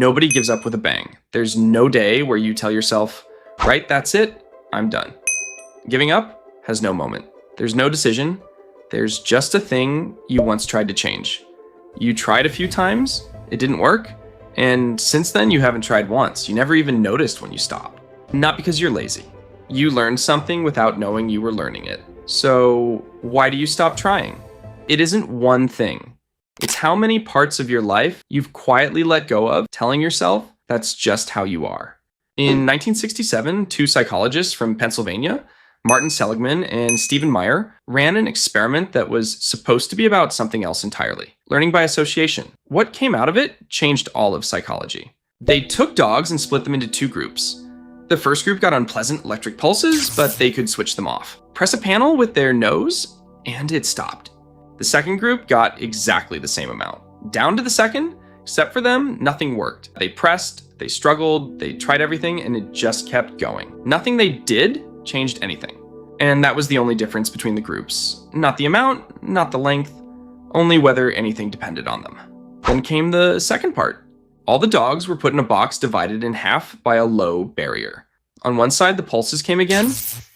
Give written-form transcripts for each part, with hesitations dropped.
Nobody gives up with a bang. There's no day where you tell yourself, right, that's it, I'm done. Giving up has no moment. There's no decision. There's just a thing you once tried to change. You tried a few times, it didn't work, and since then you haven't tried once. You never even noticed when you stopped. Not because you're lazy. You learned something without knowing you were learning it. So why do you stop trying? It isn't one thing. It's how many parts of your life you've quietly let go of, telling yourself that's just how you are. In 1967, two psychologists from Pennsylvania, Martin Seligman and Stephen Maier, ran an experiment that was supposed to be about something else entirely, learning by association. What came out of it changed all of psychology. They took dogs and split them into two groups. The first group got unpleasant electric pulses, but they could switch them off. Press a panel with their nose, and it stopped. The second group got exactly the same amount. Down to the second, except for them, nothing worked. They pressed, they struggled, they tried everything, and it just kept going. Nothing they did changed anything. And that was the only difference between the groups. Not the amount, not the length, only whether anything depended on them. Then came the second part. All the dogs were put in a box divided in half by a low barrier. On one side, the pulses came again,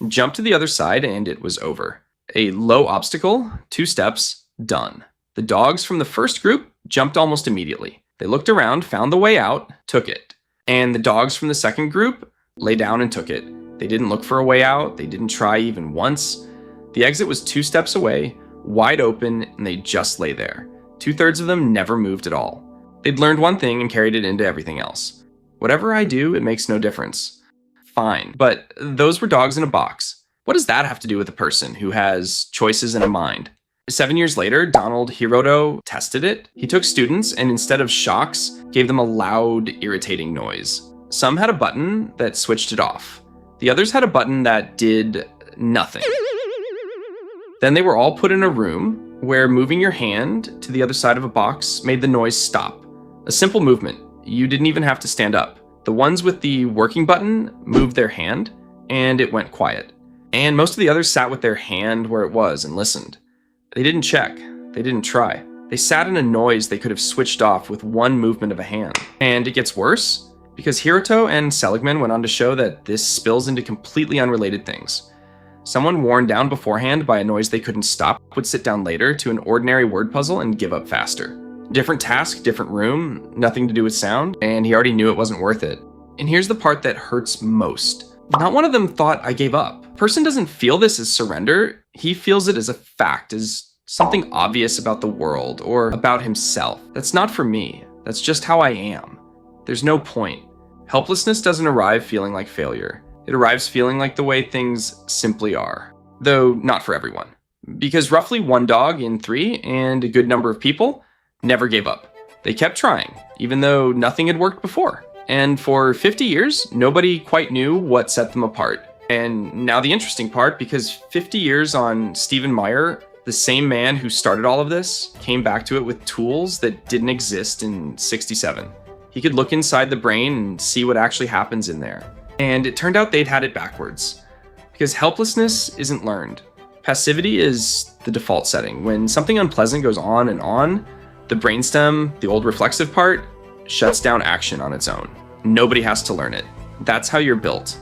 jumped to the other side, and it was over. A low obstacle, 2 steps, done. The dogs from the first group jumped almost immediately. They looked around, found the way out, took it. And the dogs from the second group lay down and took it. They didn't look for a way out. They didn't try even once. The exit was 2 steps away, wide open, and they just lay there. 2/3 of them never moved at all. They'd learned one thing and carried it into everything else. Whatever I do, it makes no difference. Fine, but those were dogs in a box. What does that have to do with a person who has choices and a mind? 7 years later, Donald Hiroto tested it. He took students and instead of shocks, gave them a loud, irritating noise. Some had a button that switched it off. The others had a button that did nothing. Then they were all put in a room where moving your hand to the other side of a box made the noise stop. A simple movement. You didn't even have to stand up. The ones with the working button moved their hand, and it went quiet. And most of the others sat with their hand where it was and listened. They didn't check. They didn't try. They sat in a noise they could have switched off with one movement of a hand. And it gets worse, because Hiroto and Seligman went on to show that this spills into completely unrelated things. Someone worn down beforehand by a noise they couldn't stop would sit down later to an ordinary word puzzle and give up faster. Different task, different room, nothing to do with sound, and he already knew it wasn't worth it. And here's the part that hurts most. Not one of them thought I gave up. A person doesn't feel this as surrender. He feels it as a fact, as something obvious about the world or about himself. That's not for me. That's just how I am. There's no point. Helplessness doesn't arrive feeling like failure. It arrives feeling like the way things simply are. Though not for everyone. Because roughly 1 dog in 3 and a good number of people never gave up. They kept trying, even though nothing had worked before. And for 50 years, nobody quite knew what set them apart. And now the interesting part, because 50 years on Stephen Maier, the same man who started all of this, came back to it with tools that didn't exist in 67. He could look inside the brain and see what actually happens in there. And it turned out they'd had it backwards. Because helplessness isn't learned. Passivity is the default setting. When something unpleasant goes on, the brainstem, the old reflexive part, shuts down action on its own. Nobody has to learn it. That's how you're built.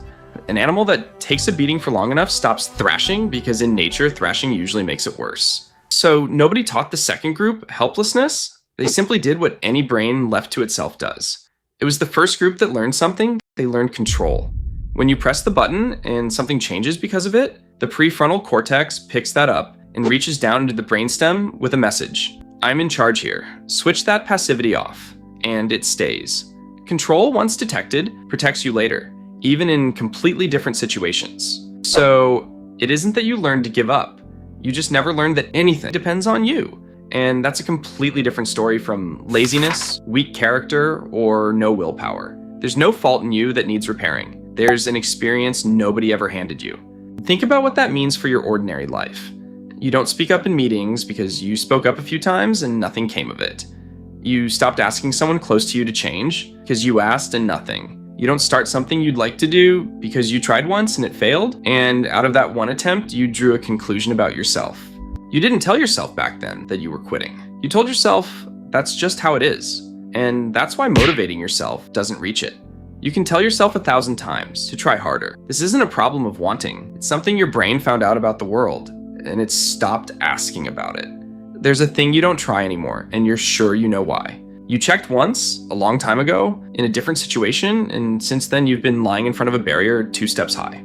An animal that takes a beating for long enough stops thrashing because in nature, thrashing usually makes it worse. So nobody taught the second group helplessness. They simply did what any brain left to itself does. It was the first group that learned something. They learned control. When you press the button and something changes because of it, the prefrontal cortex picks that up and reaches down into the brainstem with a message. I'm in charge here. Switch that passivity off. And it stays. Control, once detected, protects you later, even in completely different situations. So it isn't that you learned to give up. You just never learned that anything depends on you. And that's a completely different story from laziness, weak character, or no willpower. There's no fault in you that needs repairing. There's an experience nobody ever handed you. Think about what that means for your ordinary life. You don't speak up in meetings because you spoke up a few times and nothing came of it. You stopped asking someone close to you to change because you asked and nothing. You don't start something you'd like to do because you tried once and it failed, and out of that one attempt, you drew a conclusion about yourself. You didn't tell yourself back then that you were quitting. You told yourself that's just how it is. And that's why motivating yourself doesn't reach it. You can tell yourself 1,000 times to try harder. This isn't a problem of wanting. It's something your brain found out about the world, and it stopped asking about it. There's a thing you don't try anymore, and you're sure you know why. You checked once, a long time ago, in a different situation, and since then you've been lying in front of a barrier 2 steps high.